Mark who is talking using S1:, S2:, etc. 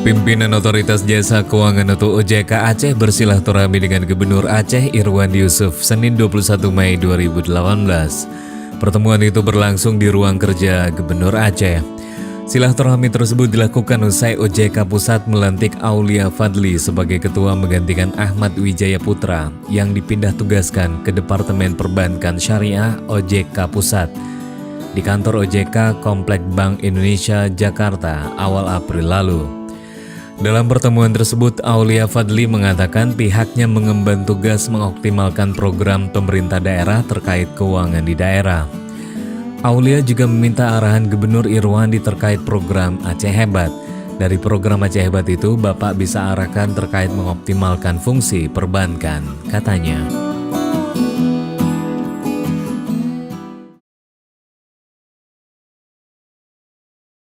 S1: Pimpinan Otoritas Jasa Keuangan atau OJK Aceh bersilaturahmi dengan Gubernur Aceh Irwan Yusuf Senin 21 Mei 2018. Pertemuan itu berlangsung di ruang kerja Gubernur Aceh. Silaturahmi tersebut dilakukan usai OJK Pusat melantik Aulia Fadli sebagai ketua menggantikan Ahmad Wijaya Putra yang dipindah tugaskan ke Departemen Perbankan Syariah OJK Pusat di kantor OJK Komplek Bank Indonesia Jakarta awal April lalu. Dalam pertemuan tersebut, Aulia Fadli mengatakan pihaknya mengemban tugas mengoptimalkan program pemerintah daerah terkait keuangan di daerah. Aulia juga meminta arahan Gubernur Irwandi terkait program Aceh Hebat. Dari program Aceh Hebat itu, Bapak bisa arahkan terkait mengoptimalkan fungsi perbankan, katanya.